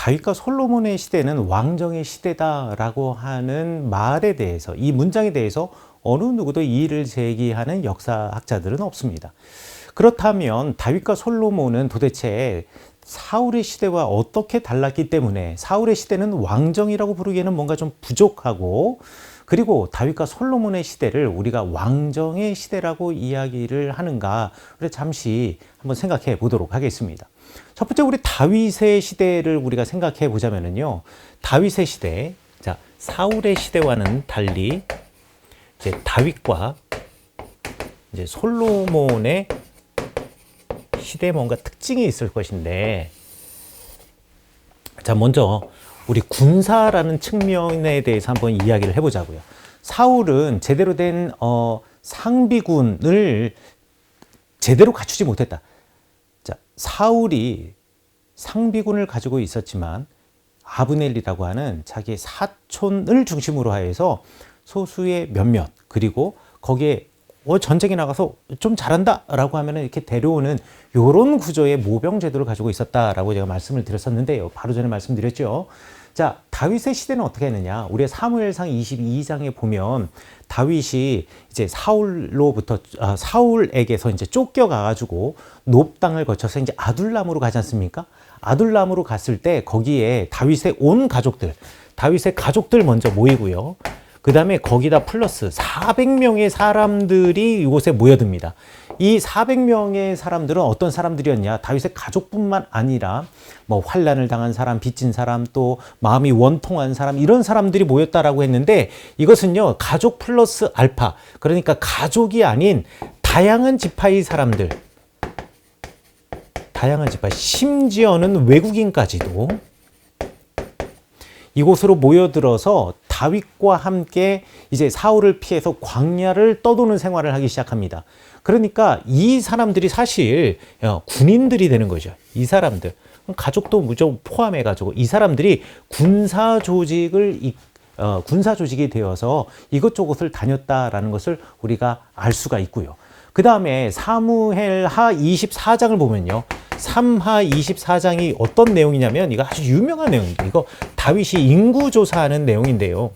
다윗과 솔로몬의 시대는 왕정의 시대다라고 하는 말에 대해서, 이 문장에 대해서 어느 누구도 이의를 제기하는 역사학자들은 없습니다. 그렇다면 다윗과 솔로몬은 도대체 사울의 시대와 어떻게 달랐기 때문에 사울의 시대는 왕정이라고 부르기에는 뭔가 좀 부족하고, 그리고 다윗과 솔로몬의 시대를 우리가 왕정의 시대라고 이야기를 하는가, 그래 잠시 한번 생각해 보도록 하겠습니다. 첫 번째, 우리 다윗의 시대를 우리가 생각해 보자면요, 다윗의 시대, 자 사울의 시대와는 달리 이제 다윗과 이제 솔로몬의 시대에 뭔가 특징이 있을 것인데, 자 먼저 우리 군사라는 측면에 대해서 한번 이야기를 해보자고요. 사울은 제대로 된 상비군을 제대로 갖추지 못했다. 자, 사울이 상비군을 가지고 있었지만 아브넬이라고 하는 자기의 사촌을 중심으로 하여서 소수의 몇몇, 그리고 거기에 전쟁에 나가서 좀 잘한다 라고 하면 이렇게 데려오는 요런 구조의 모병 제도를 가지고 있었다라고 제가 말씀을 드렸었는데요. 바로 전에 말씀드렸죠. 자, 다윗의 시대는 어떻게 했느냐? 우리가 사무엘상 22장에 보면 다윗이 이제 사울에게서 이제 쫓겨가가지고 놉 땅을 거쳐서 이제 아둘람으로 가지 않습니까? 아둘람으로 갔을 때 거기에 다윗의 온 가족들, 다윗의 가족들 먼저 모이고요. 그 다음에 거기다 플러스 400명의 사람들이 이곳에 모여듭니다. 이 400명의 사람들은 어떤 사람들이었냐? 다윗의 가족뿐만 아니라 뭐 환난을 당한 사람, 빚진 사람, 또 마음이 원통한 사람, 이런 사람들이 모였다라고 했는데, 이것은요 가족 플러스 알파, 그러니까 가족이 아닌 다양한 지파의 사람들, 다양한 지파, 심지어는 외국인까지도 이곳으로 모여들어서 다윗과 함께 이제 사울을 피해서 광야를 떠도는 생활을 하기 시작합니다. 그러니까 이 사람들이 사실 군인들이 되는 거죠. 이 사람들, 가족도 무조건 포함해가지고 이 사람들이 군사 조직이 되어서 이것저것을 다녔다라는 것을 우리가 알 수가 있고요. 그 다음에 사무엘하 24장을 보면요, 3하 24장이 어떤 내용이냐면, 이거 아주 유명한 내용입니다. 이거 다윗이 인구조사하는 내용인데요.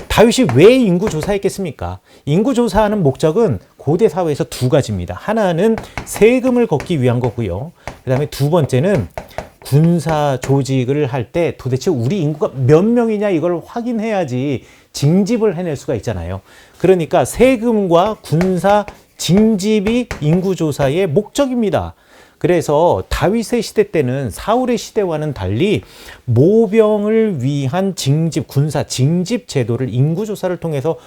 다윗이 왜 인구조사했겠습니까? 인구조사하는 목적은 고대 사회에서 두 가지입니다. 하나는 세금을 걷기 위한 거고요. 그 다음에 두 번째는 군사 조직을 할 때 도대체 우리 인구가 몇 명이냐 이걸 확인해야지 징집을 해낼 수가 있잖아요. 그러니까 세금과 군사 징집이 인구조사의 목적입니다. 그래서 다윗의 시대 때는 사울의 시대와는 달리 모병을 위한 징집, 군사 징집 제도를 인구조사를 통해서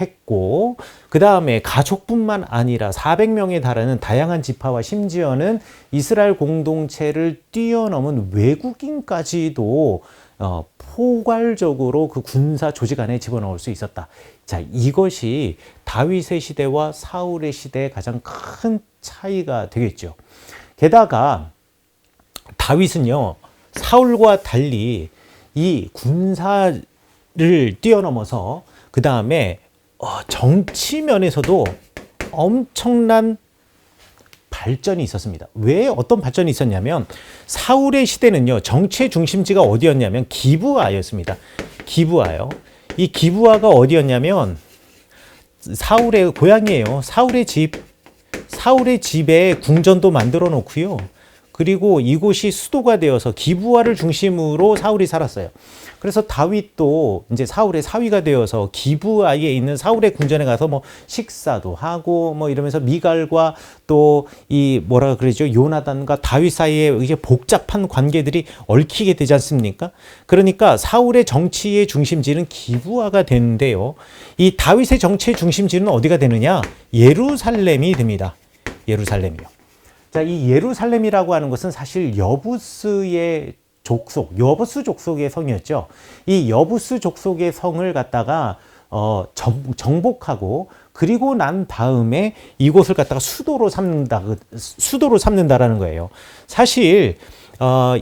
했고, 그 다음에 가족뿐만 아니라 400명에 달하는 다양한 지파와 심지어는 이스라엘 공동체를 뛰어넘은 외국인까지도 포괄적으로 그 군사 조직 안에 집어넣을 수 있었다. 자, 이것이 다윗의 시대와 사울의 시대의 가장 큰 차이가 되겠죠. 게다가 다윗은요, 사울과 달리 이 군사를 뛰어넘어서 그 다음에 정치 면에서도 엄청난 발전이 있었습니다. 왜 어떤 발전이 있었냐면, 사울의 시대는요, 정치의 중심지가 어디였냐면 기브아였습니다. 기브아요. 이 기브아가 어디였냐면 사울의 고향이에요. 사울의 집에 궁전도 만들어 놓고요. 그리고 이곳이 수도가 되어서 기브아를 중심으로 사울이 살았어요. 그래서 다윗도 이제 사울의 사위가 되어서 기브아에 있는 사울의 궁전에 가서 뭐 식사도 하고 뭐 이러면서 미갈과 또 이 뭐라 그러죠? 요나단과 다윗 사이에 이게 복잡한 관계들이 얽히게 되지 않습니까? 그러니까 사울의 정치의 중심지는 기브아가 되는데요. 이 다윗의 정치의 중심지는 어디가 되느냐? 예루살렘이 됩니다. 예루살렘이요. 자, 이 예루살렘이라고 하는 것은 사실 여부스의 족속, 여부스 족속의 성이었죠. 이 여부스 족속의 성을 갖다가 정복하고 그리고 난 다음에 이곳을 갖다가 수도로 삼는다라는 거예요. 사실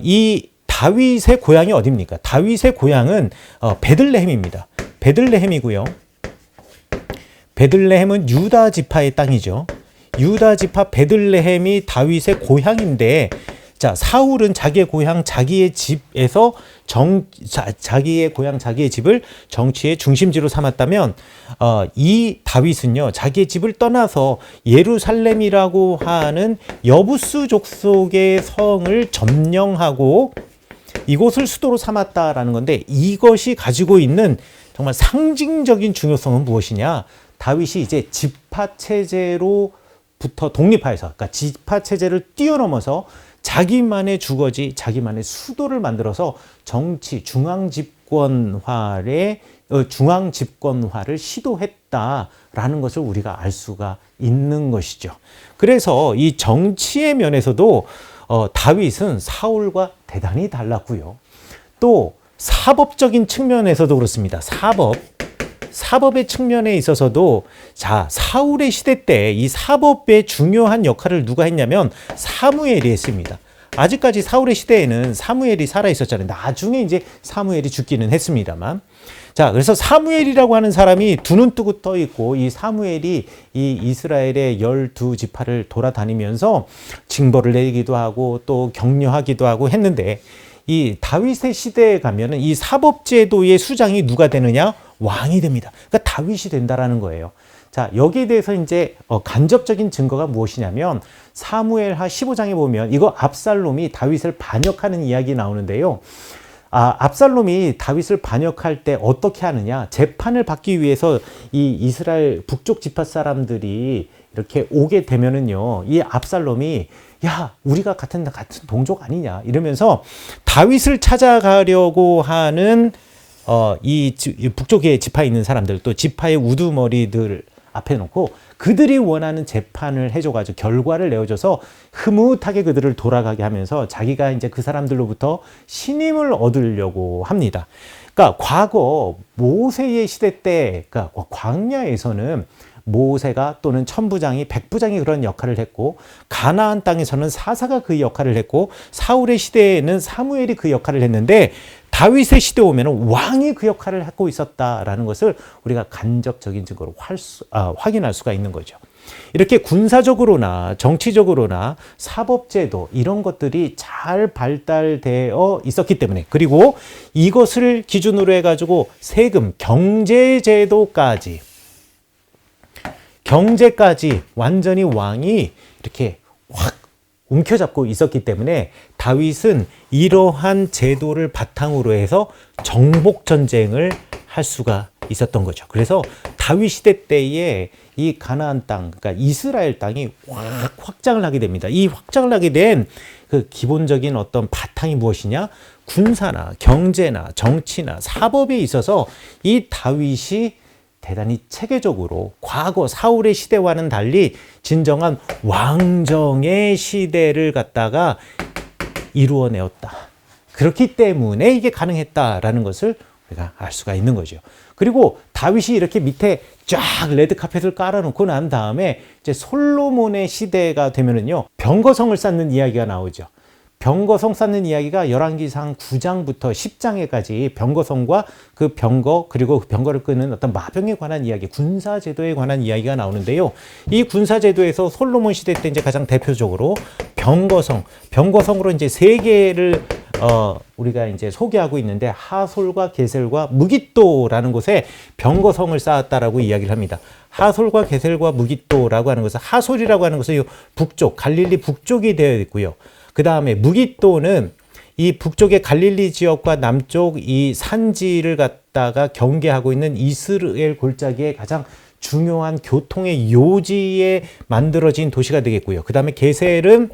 이 다윗의 고향이 어디입니까? 다윗의 고향은 베들레헴입니다. 베들레헴이고요. 베들레헴은 유다 지파의 땅이죠. 유다 지파 베들레헴이 다윗의 고향인데, 자, 사울은 자기의 고향, 자기의 집에서 자기의 고향, 자기의 집을 정치의 중심지로 삼았다면, 이 다윗은요, 자기의 집을 떠나서 예루살렘이라고 하는 여부스 족속의 성을 점령하고 이곳을 수도로 삼았다라는 건데, 이것이 가지고 있는 정말 상징적인 중요성은 무엇이냐? 다윗이 이제 지파 체제로부터 독립하여서, 그러니까 지파 체제를 뛰어넘어서 자기만의 주거지, 자기만의 수도를 만들어서 정치 중앙 집권화를 시도했다라는 것을 우리가 알 수가 있는 것이죠. 그래서 이 정치의 면에서도 다윗은 사울과 대단히 달랐고요. 또 사법적인 측면에서도 그렇습니다. 사법의 측면에 있어서도, 자, 사울의 시대 때 이 사법의 중요한 역할을 누가 했냐면 사무엘이 했습니다. 아직까지 사울의 시대에는 사무엘이 살아 있었잖아요. 나중에 이제 사무엘이 죽기는 했습니다만. 자, 그래서 사무엘이라고 하는 사람이 두 눈 뜨고 떠 있고, 이 사무엘이 이 이스라엘의 12지파를 돌아다니면서 징벌을 내리기도 하고 또 격려하기도 하고 했는데, 이 다윗의 시대에 가면은 이 사법제도의 수장이 누가 되느냐? 왕이 됩니다. 그러니까 다윗이 된다라는 거예요. 자, 여기에 대해서 이제 간접적인 증거가 무엇이냐면 사무엘하 15장에 보면 이거 압살롬이 다윗을 반역하는 이야기 나오는데요. 압살롬이 다윗을 반역할 때 어떻게 하느냐? 재판을 받기 위해서 이 이스라엘 북쪽 지파 사람들이 이렇게 오게 되면은요, 이 압살롬이 야, 우리가 같은 동족 아니냐 이러면서 다윗을 찾아가려고 하는 이 북쪽에 지파에 있는 사람들, 또 지파의 우두머리들 앞에 놓고 그들이 원하는 재판을 해줘가지고 결과를 내어줘서 흐뭇하게 그들을 돌아가게 하면서 자기가 이제 그 사람들로부터 신임을 얻으려고 합니다. 그러니까 과거 모세의 시대 때, 그러니까 광야에서는 모세가 또는 천부장이, 백부장이 그런 역할을 했고, 가나안 땅에서는 사사가 그 역할을 했고, 사울의 시대에는 사무엘이 그 역할을 했는데, 다윗의 시대에 오면 왕이 그 역할을 하고 있었다라는 것을 우리가 간접적인 증거로 확인할 수가 있는 거죠. 이렇게 군사적으로나 정치적으로나 사법제도 이런 것들이 잘 발달되어 있었기 때문에, 그리고 이것을 기준으로 해가지고 세금, 경제제도까지 완전히 왕이 이렇게 확 움켜잡고 있었기 때문에 다윗은 이러한 제도를 바탕으로 해서 정복전쟁을 할 수가 있었던 거죠. 그래서 다윗 시대 때에 이 가나안 땅, 그러니까 이스라엘 땅이 확장을 하게 됩니다. 이 확장을 하게 된 그 기본적인 어떤 바탕이 무엇이냐? 군사나 경제나 정치나 사법에 있어서 이 다윗이 대단히 체계적으로 과거 사울의 시대와는 달리 진정한 왕정의 시대를 갖다가 이루어내었다. 그렇기 때문에 이게 가능했다라는 것을 우리가 알 수가 있는 거죠. 그리고 다윗이 이렇게 밑에 쫙 레드카펫을 깔아놓고 난 다음에 이제 솔로몬의 시대가 되면은요, 병거성을 쌓는 이야기가 나오죠. 병거성 쌓는 이야기가 열왕기상 9장부터 10장에까지 병거성과 그 병거, 그리고 그 병거를 끄는 어떤 마병에 관한 이야기, 군사제도에 관한 이야기가 나오는데요. 이 군사제도에서 솔로몬 시대 때 이제 가장 대표적으로 병거성으로 이제 세 개를 우리가 이제 소개하고 있는데, 하솔과 게셀과 무깃도라는 곳에 병거성을 쌓았다라고 이야기를 합니다. 하솔과 게셀과 무깃도라고 하는 것은, 하솔이라고 하는 것은 북쪽, 갈릴리 북쪽이 되어 있고요. 그 다음에 무깃도는 이 북쪽의 갈릴리 지역과 남쪽 이 산지를 갖다가 경계하고 있는 이스라엘 골짜기의 가장 중요한 교통의 요지에 만들어진 도시가 되겠고요. 그 다음에 게셀은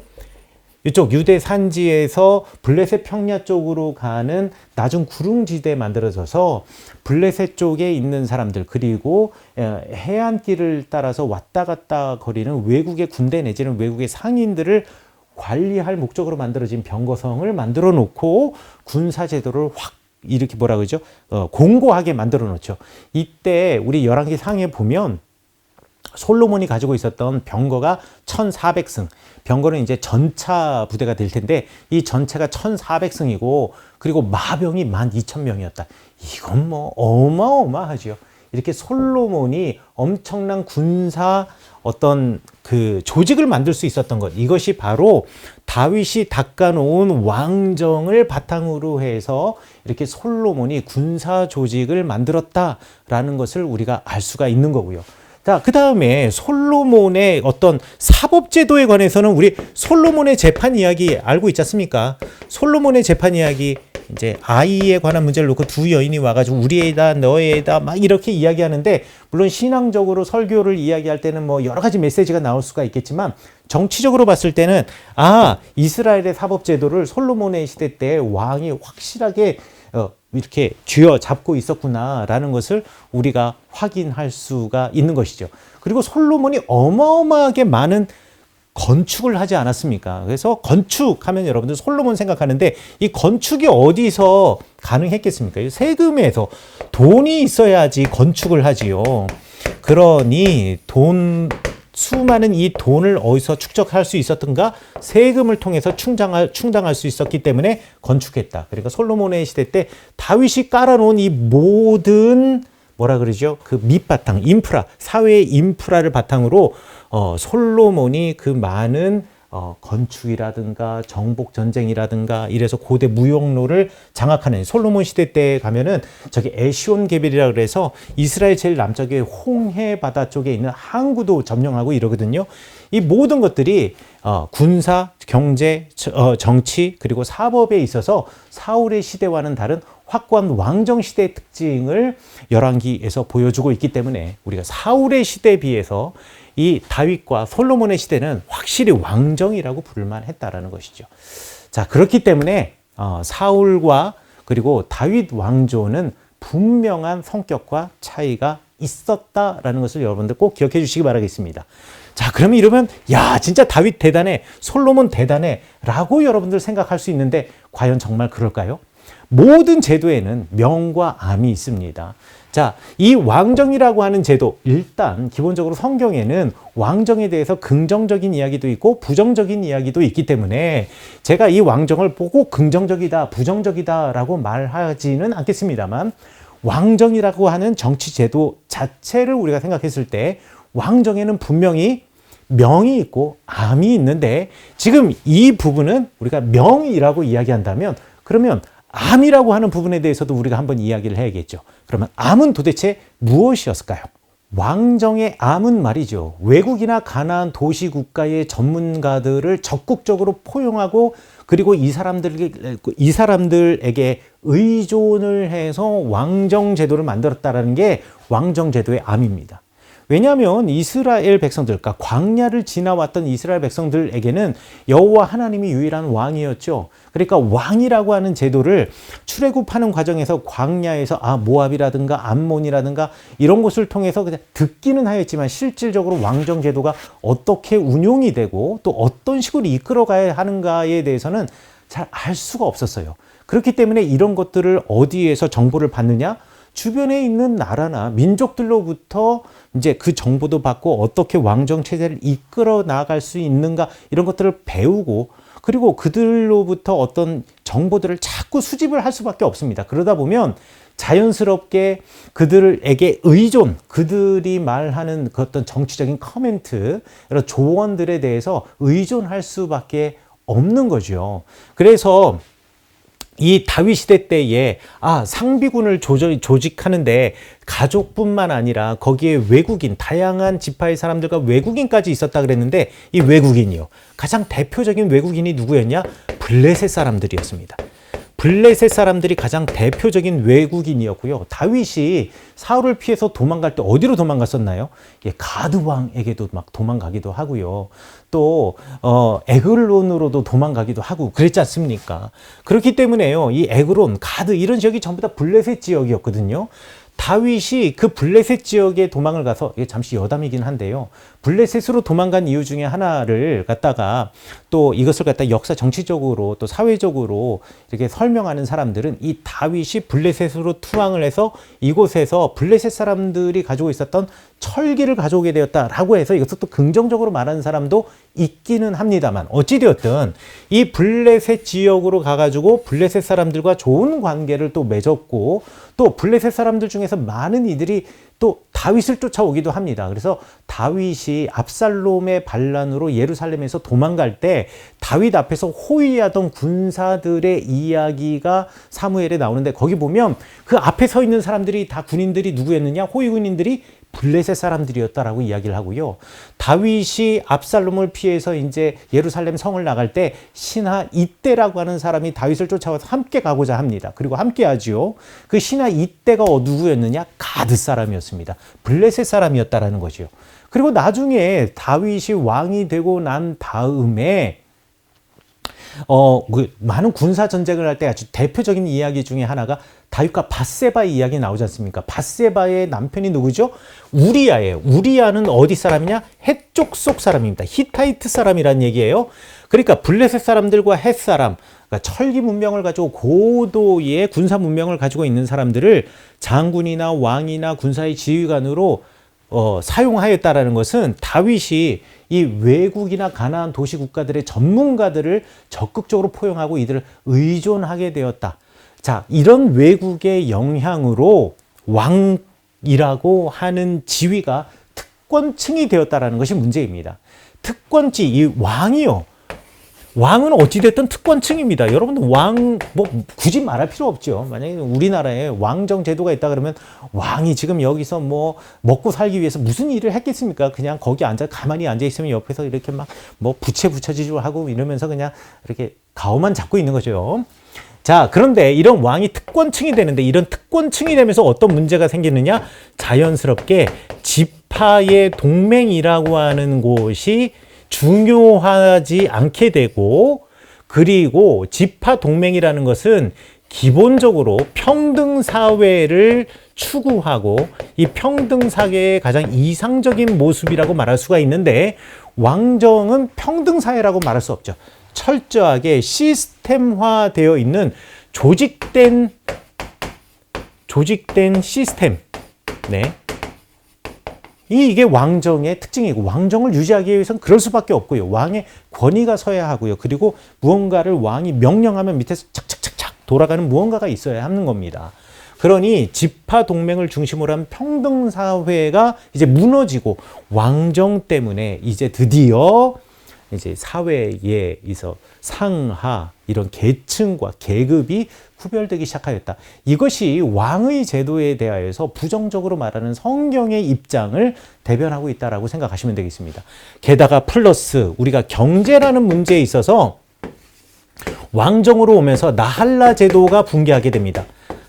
이쪽 유대 산지에서 블레셋 평야 쪽으로 가는 낮은 구릉지대에 만들어져서 블레셋 쪽에 있는 사람들, 그리고 해안길을 따라서 왔다 갔다 거리는 외국의 군대 내지는 외국의 상인들을 관리할 목적으로 만들어진 병거성을 만들어 놓고 군사 제도를 확 이렇게 뭐라 그러죠? 공고하게 만들어 놓죠. 이때 우리 열왕기 상에 보면 솔로몬이 가지고 있었던 병거가 1,400승. 병거는 이제 전차 부대가 될 텐데 이 전체가 1,400승이고 그리고 마병이 12,000명이었다. 이건 뭐 어마어마하죠. 이렇게 솔로몬이 엄청난 군사 어떤 그 조직을 만들 수 있었던 것. 이것이 바로 다윗이 닦아놓은 왕정을 바탕으로 해서 이렇게 솔로몬이 군사 조직을 만들었다라는 것을 우리가 알 수가 있는 거고요. 자, 그 다음에 솔로몬의 어떤 사법제도에 관해서는 우리 솔로몬의 재판 이야기 알고 있지 않습니까? 솔로몬의 재판 이야기, 이제 아이에 관한 문제를 놓고 두 여인이 와가지고 우리 애다, 너의 애다 막 이렇게 이야기하는데, 물론 신앙적으로 설교를 이야기할 때는 뭐 여러 가지 메시지가 나올 수가 있겠지만 정치적으로 봤을 때는 이스라엘의 사법제도를 솔로몬의 시대 때 왕이 확실하게 이렇게 쥐어 잡고 있었구나라는 것을 우리가 확인할 수가 있는 것이죠. 그리고 솔로몬이 어마어마하게 많은 건축을 하지 않았습니까? 그래서 건축하면 여러분들 솔로몬 생각하는데 이 건축이 어디서 가능했겠습니까? 세금에서 돈이 있어야지 건축을 하지요. 그러니 수많은 이 돈을 어디서 축적할 수 있었던가? 세금을 통해서 충당할 수 있었기 때문에 건축했다. 그러니까 솔로몬의 시대 때 다윗이 깔아놓은 이 모든 뭐라 그러죠? 그 밑바탕, 인프라, 사회의 인프라를 바탕으로 솔로몬이 그 많은 건축이라든가 정복 전쟁이라든가 이래서 고대 무역로를 장악하는, 솔로몬 시대 때 가면은 저기 에시온 게벨이라 그래서 이스라엘 제일 남쪽에 홍해 바다 쪽에 있는 항구도 점령하고 이러거든요. 이 모든 것들이 군사, 경제, 정치 그리고 사법에 있어서 사울의 시대와는 다른 확고한 왕정 시대의 특징을 열왕기에서 보여주고 있기 때문에 우리가 사울의 시대에 비해서 이 다윗과 솔로몬의 시대는 확실히 왕정이라고 부를만 했다라는 것이죠. 자, 그렇기 때문에 사울과 그리고 다윗 왕조는 분명한 성격과 차이가 있었다라는 것을 여러분들 꼭 기억해 주시기 바라겠습니다. 자, 그러면 이러면 야, 진짜 다윗 대단해, 솔로몬 대단해 라고 여러분들 생각할 수 있는데 과연 정말 그럴까요? 모든 제도에는 명과 암이 있습니다. 자, 이 왕정이라고 하는 제도, 일단 기본적으로 성경에는 왕정에 대해서 긍정적인 이야기도 있고 부정적인 이야기도 있기 때문에 제가 이 왕정을 보고 긍정적이다, 부정적이다 라고 말하지는 않겠습니다만, 왕정이라고 하는 정치 제도 자체를 우리가 생각했을 때 왕정에는 분명히 명이 있고 암이 있는데, 지금 이 부분은 우리가 명이라고 이야기한다면 그러면 암이라고 하는 부분에 대해서도 우리가 한번 이야기를 해야겠죠. 그러면 암은 도대체 무엇이었을까요? 왕정의 암은 말이죠, 외국이나 가나안 도시 국가의 전문가들을 적극적으로 포용하고 그리고 이 사람들에게 의존을 해서 왕정 제도를 만들었다라는 게 왕정 제도의 암입니다. 왜냐하면 이스라엘 백성들, 그러니까 광야를 지나왔던 이스라엘 백성들에게는 여호와 하나님이 유일한 왕이었죠. 그러니까 왕이라고 하는 제도를 출애굽하는 과정에서 광야에서 모압이라든가 암몬이라든가 이런 곳을 통해서 그냥 듣기는 하였지만 실질적으로 왕정 제도가 어떻게 운용이 되고 또 어떤 식으로 이끌어가야 하는가에 대해서는 잘 알 수가 없었어요. 그렇기 때문에 이런 것들을 어디에서 정보를 받느냐? 주변에 있는 나라나 민족들로부터 이제 그 정보도 받고 어떻게 왕정 체제를 이끌어 나갈 수 있는가 이런 것들을 배우고, 그리고 그들로부터 어떤 정보들을 자꾸 수집을 할 수밖에 없습니다. 그러다 보면 자연스럽게 그들에게 의존, 그들이 말하는 그 어떤 정치적인 커멘트, 이런 조언들에 대해서 의존할 수밖에 없는 거죠. 그래서 이 다윗 시대 때에 상비군을 조직하는데 가족뿐만 아니라 거기에 외국인, 다양한 지파의 사람들과 외국인까지 있었다 그랬는데, 이 외국인이요, 가장 대표적인 외국인이 누구였냐? 블레셋 사람들이었습니다. 블레셋 사람들이 가장 대표적인 외국인이었고요. 다윗이 사울을 피해서 도망갈 때 어디로 도망갔었나요? 가드 왕에게도 막 도망가기도 하고요. 또 에글론으로도 도망가기도 하고 그랬지 않습니까? 그렇기 때문에요, 이 에글론, 가드 이런 지역이 전부 다 블레셋 지역이었거든요. 다윗이 그 블레셋 지역에 도망을 가서, 이게 잠시 여담이긴 한데요, 블레셋으로 도망간 이유 중에 하나를 갖다가 또 이것을 갖다 역사 정치적으로 또 사회적으로 이렇게 설명하는 사람들은 이 다윗이 블레셋으로 투항을 해서 이곳에서 블레셋 사람들이 가지고 있었던 철기를 가져오게 되었다라고 해서 이것을 또 긍정적으로 말하는 사람도 있기는 합니다만 어찌되었든 이 블레셋 지역으로 가가지고 블레셋 사람들과 좋은 관계를 또 맺었고 또 블레셋 사람들 중에서 많은 이들이 또 다윗을 쫓아오기도 합니다. 그래서 다윗이 압살롬의 반란으로 예루살렘에서 도망갈 때 다윗 앞에서 호위하던 군사들의 이야기가 사무엘에 나오는데 거기 보면 그 앞에 서 있는 사람들이 다 군인들이 누구였느냐? 호위 군인들이 블레셋 사람들이었다라고 이야기를 하고요. 다윗이 압살롬을 피해서 이제 예루살렘 성을 나갈 때 신하 이때라고 하는 사람이 다윗을 쫓아와서 함께 가고자 합니다. 그리고 함께 하지요. 그 신하 이때가 누구였느냐? 가드 사람이었습니다. 블레셋 사람이었다라는 거죠. 그리고 나중에 다윗이 왕이 되고 난 다음에 많은 군사 전쟁을 할 때 아주 대표적인 이야기 중에 하나가 다윗과 밧세바의 이야기 나오지 않습니까? 밧세바의 남편이 누구죠? 우리야예요. 우리야는 어디 사람이냐? 헷 쪽 속 사람입니다. 히타이트 사람이란 얘기예요. 그러니까 블레셋 사람들과 헷 사람, 그러니까 철기 문명을 가지고 고도의 군사 문명을 가지고 있는 사람들을 장군이나 왕이나 군사의 지휘관으로 사용하였다라는 것은 다윗이 이 외국이나 가나안 도시 국가들의 전문가들을 적극적으로 포용하고 이들을 의존하게 되었다. 자, 이런 외국의 영향으로 왕이라고 하는 지위가 특권층이 되었다라는 것이 문제입니다. 특권지, 이 왕이요. 왕은 어찌됐든 특권층입니다. 여러분들 굳이 말할 필요 없죠. 만약에 우리나라에 왕정 제도가 있다 그러면 왕이 지금 여기서 먹고 살기 위해서 무슨 일을 했겠습니까? 그냥 거기 가만히 앉아 있으면 옆에서 이렇게 부채 붙여지고 하고 이러면서 그냥 이렇게 가오만 잡고 있는 거죠. 자, 그런데 이런 왕이 특권층이 되는데 이런 특권층이 되면서 어떤 문제가 생기느냐? 자연스럽게 지파의 동맹이라고 하는 곳이 중요하지 않게 되고 그리고 지파 동맹이라는 것은 기본적으로 평등사회를 추구하고 이 평등사회의 가장 이상적인 모습이라고 말할 수가 있는데 왕정은 평등사회라고 말할 수 없죠. 철저하게 시스템화되어 있는 조직된 시스템. 네. 이게 왕정의 특징이고 왕정을 유지하기 위해서는 그럴 수밖에 없고요. 왕의 권위가 서야 하고요. 그리고 무언가를 왕이 명령하면 밑에서 착착착착 돌아가는 무언가가 있어야 하는 겁니다. 그러니 지파 동맹을 중심으로 한 평등사회가 이제 무너지고 왕정 때문에 이제 드디어 이제 사회에 있어 상하 이런 계층과 계급이 구별되기 시작하였다. 이것이 왕의 제도에 대하여서 부정적으로 말하는 성경의 입장을 대변하고 있다라고 생각하시면 되겠습니다. 게다가 플러스 우리가 경제라는 문제에 있어서 왕정으로 오면서 나할라 제도가 붕괴하게 됩니다.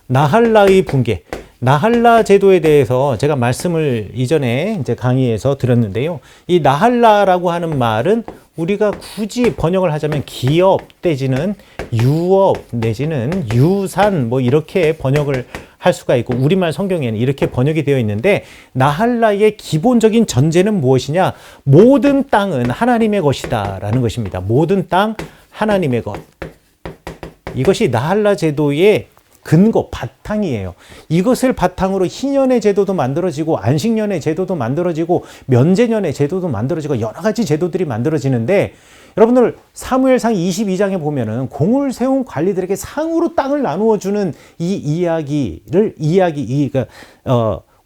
나할라의 붕괴. 나할라 제도에 대해서 제가 말씀을 이전에 이제 강의에서 드렸는데요. 이 나할라라고 하는 말은 우리가 굳이 번역을 하자면 기업 내지는 유업 내지는 유산 이렇게 번역을 할 수가 있고 우리말 성경에는 이렇게 번역이 되어 있는데 나할라의 기본적인 전제는 무엇이냐? 모든 땅은 하나님의 것이다 라는 것입니다. 모든 땅 하나님의 것. 이것이 나할라 제도의 근거, 바탕이에요. 이것을 바탕으로 희년의 제도도 만들어지고 안식년의 제도도 만들어지고 면제년의 제도도 만들어지고 여러 가지 제도들이 만들어지는데 여러분들 사무엘상 22장에 보면은 공을 세운 관리들에게 상으로 땅을 나누어 주는 이 그러니까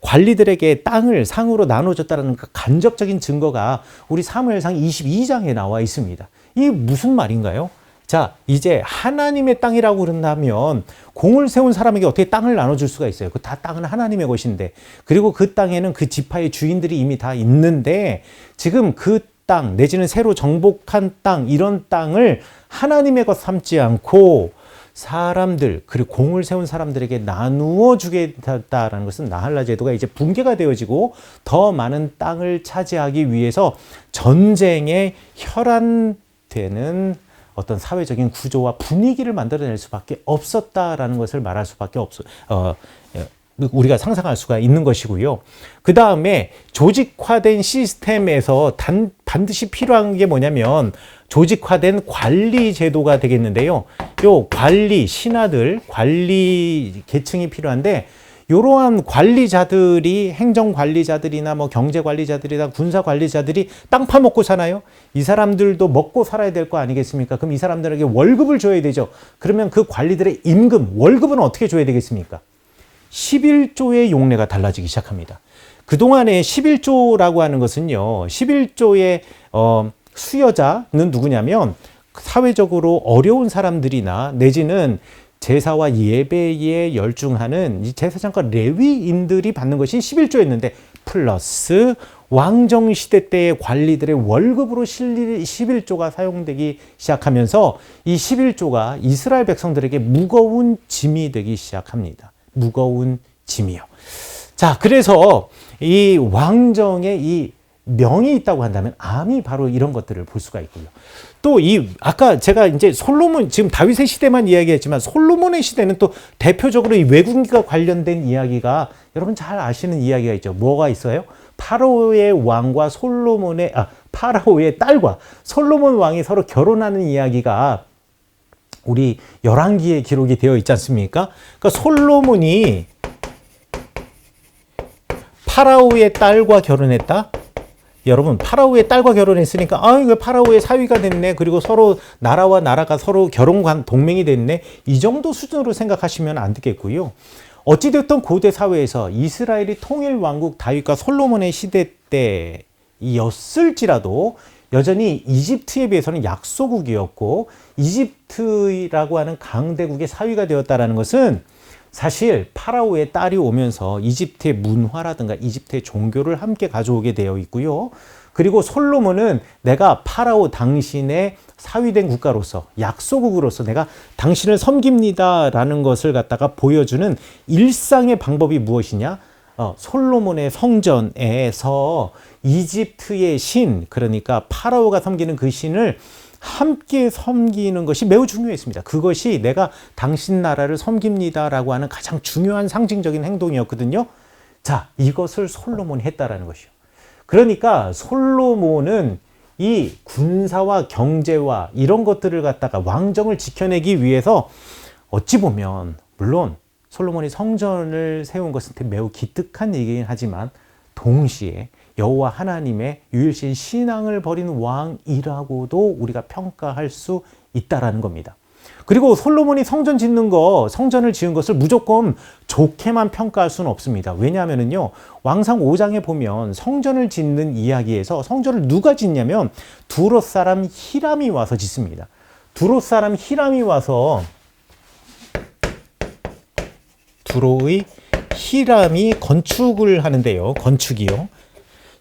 관리들에게 땅을 상으로 나눠줬다는 그 간접적인 증거가 우리 사무엘상 22장에 나와 있습니다. 이게 무슨 말인가요? 자, 이제 하나님의 땅이라고 그런다면 공을 세운 사람에게 어떻게 땅을 나눠줄 수가 있어요? 그 다 땅은 하나님의 것인데 그리고 그 땅에는 그 지파의 주인들이 이미 다 있는데 지금 그 땅 내지는 새로 정복한 땅 이런 땅을 하나님의 것 삼지 않고 사람들 그리고 공을 세운 사람들에게 나누어 주게 됐다라는 것은 나할라 제도가 이제 붕괴가 되어지고 더 많은 땅을 차지하기 위해서 전쟁에 혈안되는 어떤 사회적인 구조와 분위기를 만들어낼 수밖에 없었다라는 것을 말할 수밖에 우리가 상상할 수가 있는 것이고요. 그 다음에 조직화된 시스템에서 반드시 필요한 게 뭐냐면 조직화된 관리 제도가 되겠는데요. 요 관리, 신하들, 관리 계층이 필요한데 이러한 관리자들이 행정관리자들이나 뭐 경제관리자들이나 군사관리자들이 땅 파먹고 사나요? 이 사람들도 먹고 살아야 될 거 아니겠습니까? 그럼 이 사람들에게 월급을 줘야 되죠. 그러면 그 관리들의 임금, 월급은 어떻게 줘야 되겠습니까? 11조의 용례가 달라지기 시작합니다. 그동안에 11조라고 하는 것은요. 11조의 수여자는 누구냐면 사회적으로 어려운 사람들이나 내지는 제사와 예배에 열중하는 이 제사장과 레위인들이 받는 것이 11조였는데 플러스 왕정시대 때의 관리들의 월급으로 11조가 사용되기 시작하면서 이 11조가 이스라엘 백성들에게 무거운 짐이 되기 시작합니다. 무거운 짐이요. 자, 그래서 이 왕정의 이 명이 있다고 한다면 암이 바로 이런 것들을 볼 수가 있고요. 또 아까 제가 이제 솔로몬, 지금 다윗의 시대만 이야기했지만 솔로몬의 시대는 또 대표적으로 이 외국인과 관련된 이야기가 여러분 잘 아시는 이야기가 있죠. 뭐가 있어요? 파라오의 왕과 파라오의 딸과 솔로몬 왕이 서로 결혼하는 이야기가 우리 열왕기에 기록이 되어 있지 않습니까? 그러니까 솔로몬이 파라오의 딸과 결혼했다. 여러분, 파라오의 딸과 결혼했으니까 이거 파라오의 사위가 됐네. 그리고 서로 나라와 나라가 서로 동맹이 됐네. 이 정도 수준으로 생각하시면 안 되겠고요. 어찌됐든 고대 사회에서 이스라엘이 통일 왕국 다윗과 솔로몬의 시대 때였을지라도 여전히 이집트에 비해서는 약소국이었고 이집트라고 하는 강대국의 사위가 되었다는 것은 사실 파라오의 딸이 오면서 이집트의 문화라든가 이집트의 종교를 함께 가져오게 되어 있고요. 그리고 솔로몬은 내가 파라오 당신의 사위된 국가로서 약소국으로서 내가 당신을 섬깁니다라는 것을 갖다가 보여주는 일상의 방법이 무엇이냐? 솔로몬의 성전에서 이집트의 신, 그러니까 파라오가 섬기는 그 신을 함께 섬기는 것이 매우 중요했습니다. 그것이 내가 당신 나라를 섬깁니다라고 하는 가장 중요한 상징적인 행동이었거든요. 자, 이것을 솔로몬이 했다라는 것이요. 그러니까 솔로몬은 이 군사와 경제와 이런 것들을 갖다가 왕정을 지켜내기 위해서 어찌 보면 물론 솔로몬이 성전을 세운 것은 매우 기특한 얘기긴 하지만 동시에 여호와 하나님의 유일신 신앙을 버린 왕이라고도 우리가 평가할 수 있다라는 겁니다. 그리고 솔로몬이 성전을 지은 것을 무조건 좋게만 평가할 수는 없습니다. 왜냐하면요, 왕상 5장에 보면 성전을 짓는 이야기에서 성전을 누가 짓냐면 두롯 사람 히람이 와서 짓습니다. 두롯 사람 히람이 와서 두로의 히람이 건축을 하는데요. 건축이요.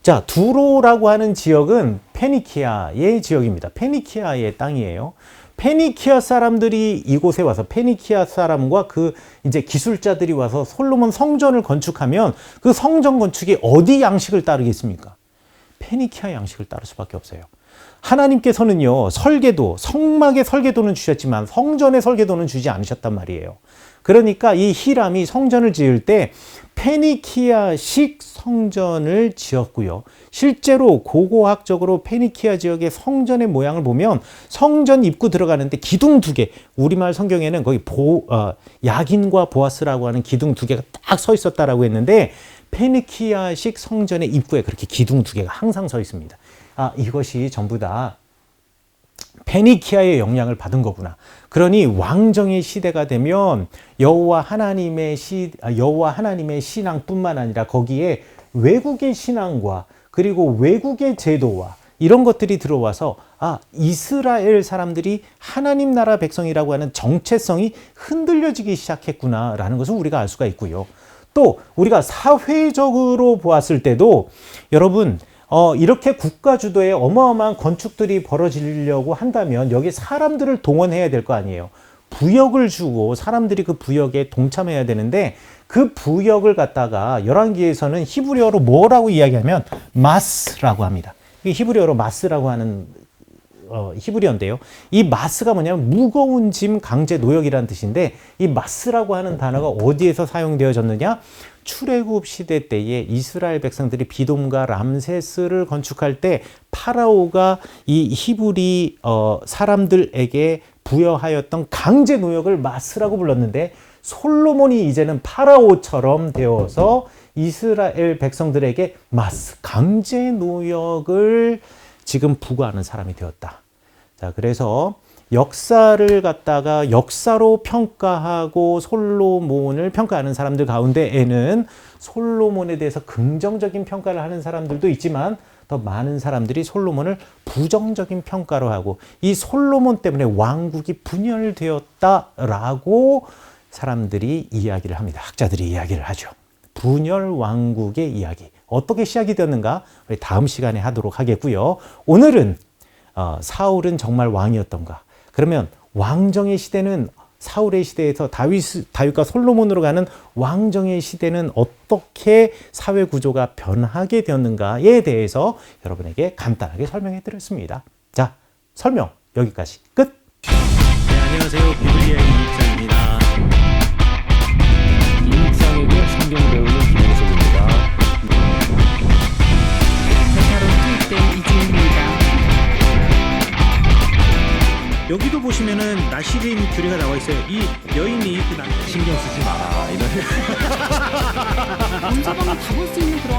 자, 두로라고 하는 지역은 페니키아의 지역입니다. 페니키아의 땅이에요. 페니키아 사람들이 이곳에 와서 페니키아 사람과 이제 기술자들이 와서 솔로몬 성전을 건축하면 그 성전 건축이 어디 양식을 따르겠습니까? 페니키아 양식을 따를 수밖에 없어요. 하나님께서는요, 성막의 설계도는 주셨지만 성전의 설계도는 주지 않으셨단 말이에요. 그러니까 이 히람이 성전을 지을 때 페니키아식 성전을 지었고요. 실제로 고고학적으로 페니키아 지역의 성전의 모양을 보면 성전 입구 들어가는데 기둥 2개, 우리말 성경에는 거기 야긴과 보아스라고 하는 기둥 2개가 딱 서 있었다라고 했는데 페니키아식 성전의 입구에 그렇게 기둥 2개가 항상 서 있습니다. 이것이 전부 다 페니키아의 영향을 받은 거구나. 그러니 왕정의 시대가 되면 여호와 하나님의 신앙뿐만 아니라 거기에 외국의 신앙과 그리고 외국의 제도와 이런 것들이 들어와서 이스라엘 사람들이 하나님 나라 백성이라고 하는 정체성이 흔들려지기 시작했구나라는 것을 우리가 알 수가 있고요. 또 우리가 사회적으로 보았을 때도 여러분 이렇게 국가 주도의 어마어마한 건축들이 벌어지려고 한다면 여기 사람들을 동원해야 될 거 아니에요. 부역을 주고 사람들이 그 부역에 동참해야 되는데 그 부역을 갖다가 열왕기에서는 히브리어로 뭐라고 이야기하면 마스라고 합니다. 이 히브리어로 마스라고 하는 히브리어인데요. 이 마스가 뭐냐면 무거운 짐 강제 노역이라는 뜻인데 이 마스라고 하는 단어가 어디에서 사용되어졌느냐? 출애굽 시대 때에 이스라엘 백성들이 비돔과 람세스를 건축할 때 파라오가 이 히브리 사람들에게 부여하였던 강제 노역을 마스라고 불렀는데 솔로몬이 이제는 파라오처럼 되어서 이스라엘 백성들에게 마스, 강제 노역을 지금 부과하는 사람이 되었다. 자, 그래서 역사를 갖다가 역사로 평가하고 솔로몬을 평가하는 사람들 가운데에는 솔로몬에 대해서 긍정적인 평가를 하는 사람들도 있지만 더 많은 사람들이 솔로몬을 부정적인 평가로 하고 이 솔로몬 때문에 왕국이 분열되었다라고 사람들이 이야기를 합니다. 학자들이 이야기를 하죠. 분열 왕국의 이야기. 어떻게 시작이 되었는가? 우리 다음 시간에 하도록 하겠고요. 오늘은 사울은 정말 왕이었던가? 그러면 왕정의 시대는 사울의 시대에서 다윗과 솔로몬으로 가는 왕정의 시대는 어떻게 사회 구조가 변하게 되었는가에 대해서 여러분에게 간단하게 설명해 드렸습니다. 자, 설명 여기까지 끝. 네, 안녕하세요. 비블리아의 이익상입니다. 이익상에게 성경 배우는 김영석입니다. 베타로 투입된 이지입니다. 여기도 보시면은 나시린 교리가 나와 있어요. 이 여인이 그 남자 신경 쓰지 마라. 이런. 문서방은 다 볼 수 있는 그런